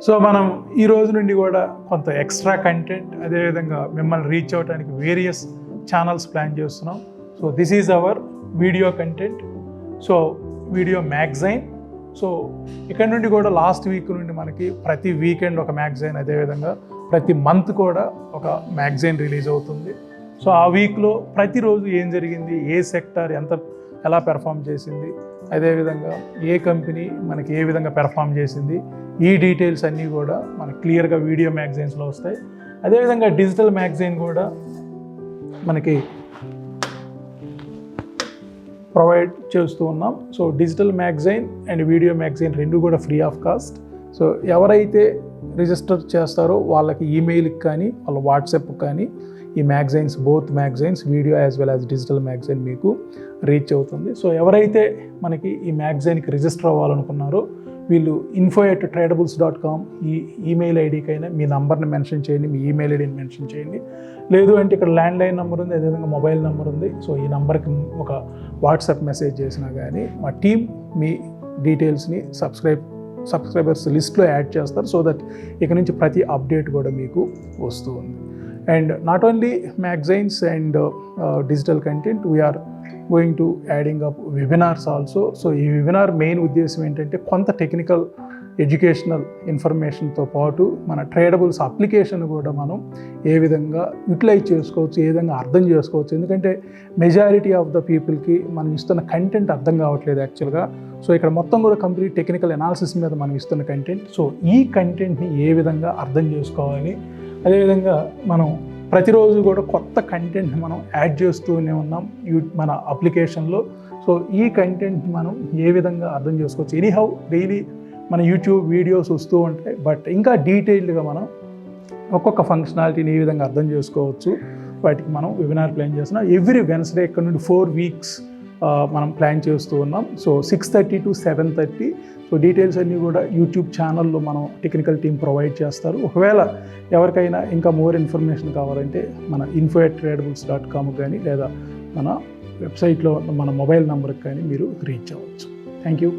So మనం ఈ రోజు నుండి కూడా కొంత ఎక్స్ట్రా కంటెంట్ అదేవిధంగా మిమ్మల్ని రీచ్ అవ్వడానికి వేరియస్ ఛానల్స్ ప్లాన్ చేస్తున్నాం. So this is our video content. So video magazine. So ఇక్కడ నుండి కూడా లాస్ట్ వీక్ నుండి మనకి ప్రతి వీకెండ్ ఒక మ్యాగజైన్, అదేవిధంగా ప్రతి మంత్ కూడా ఒక మ్యాగజైన్ రిలీజ్ అవుతుంది. సో ఆ వీక్లో ప్రతిరోజు ఏం జరిగింది, ఏ సెక్టార్ ఎలా పెర్ఫామ్ చేసింది, అదేవిధంగా ఏ కంపెనీ మనకి ఏ విధంగా పెర్ఫామ్ చేసింది, ఈ డీటెయిల్స్ అన్నీ కూడా మనకి క్లియర్గా వీడియో మ్యాగజైన్స్లో వస్తాయి. అదేవిధంగా డిజిటల్ మ్యాగజైన్ కూడా మనకి ప్రొవైడ్ చేస్తూ ఉన్నాం. So digital magazine and video magazine రెండు కూడా ఫ్రీ ఆఫ్ కాస్ట్. సో ఎవరైతే రిజిస్టర్ చేస్తారో వాళ్ళకి ఈమెయిల్కి కానీ వాళ్ళ వాట్సాప్కి కానీ ఈ magazines, both magazines video as well as digital magazine మీకు రీచ్ అవుతుంది. సో ఎవరైతే మనకి ఈ మ్యాగజైన్కి రిజిస్టర్ అవ్వాలనుకున్నారో వీళ్ళు info@tradables.com ఈ ఈమెయిల్ ఐడికైనా మీ నంబర్ని మెన్షన్ చేయండి, మీ ఈమెయిల్ ఐడిని మెన్షన్ చేయండి. లేదు అంటే ఇక్కడ ల్యాండ్లైన్ నెంబర్ ఉంది, అదేవిధంగా మొబైల్ నెంబర్ ఉంది. సో ఈ నెంబర్కి ఒక వాట్సాప్ మెసేజ్ చేసినా కానీ మా టీం మీ డీటెయిల్స్ని సబ్స్క్రైబర్స్ లిస్ట్లో యాడ్ చేస్తారు. సో దట్ ఇక నుంచి ప్రతి అప్డేట్ కూడా మీకు వస్తూ ఉంది. And not only magazines and digital content, we're going to adding up webinars also. So ఈ వెబినార్ మెయిన్ ఉద్దేశం ఏంటంటే కొంత టెక్నికల్ ఎడ్యుకేషనల్ ఇన్ఫర్మేషన్తో పాటు మన ట్రేడబుల్స్ అప్లికేషన్ కూడా మనం ఏ విధంగా యూటిలైజ్ చేసుకోవచ్చు, ఏ విధంగా అర్థం చేసుకోవచ్చు. ఎందుకంటే మెజారిటీ ఆఫ్ ద పీపుల్కి మనం ఇస్తున్న కంటెంట్ అర్థం కావట్లేదు యాక్చువల్గా. సో ఇక్కడ మొత్తం కూడా కంప్లీట్ టెక్నికల్ అనాలిసిస్ మీద మనం ఇస్తున్న కంటెంట్. సో ఈ కంటెంట్ని ఏ విధంగా అర్థం చేసుకోవాలి, అదేవిధంగా మనం ప్రతిరోజు కూడా కొత్త కంటెంట్ని మనం యాడ్ చేస్తూనే ఉన్నాం మన అప్లికేషన్లో. సో ఈ కంటెంట్ని మనం ఏ విధంగా అర్థం చేసుకోవచ్చు. ఎనీహౌ డైలీ మన యూట్యూబ్ వీడియోస్ వస్తూ ఉంటాయి, బట్ ఇంకా డీటెయిల్డ్గా మనం ఒక్కొక్క ఫంక్షనాలిటీని ఏ విధంగా అర్థం చేసుకోవచ్చు వాటికి మనం వెబినార్ ప్లాన్ చేస్తున్నాం. ఎవ్రీ వెన్స్డే ఇక్కడ నుండి 4 weeks మనం ప్లాన్ చేస్తూ ఉన్నాం. So 6:30 to 7:30. సో డీటెయిల్స్ అన్నీ కూడా యూట్యూబ్ ఛానల్లో మనం టెక్నికల్ టీం ప్రొవైడ్ చేస్తారు. ఒకవేళ ఎవరికైనా ఇంకా మోర్ ఇన్ఫర్మేషన్ కావాలంటే మన info@tradables.com కానీ లేదా మన వెబ్సైట్లో మన మొబైల్ నెంబర్కి కానీ మీరు రీచ్ అవ్వచ్చు. Thank you.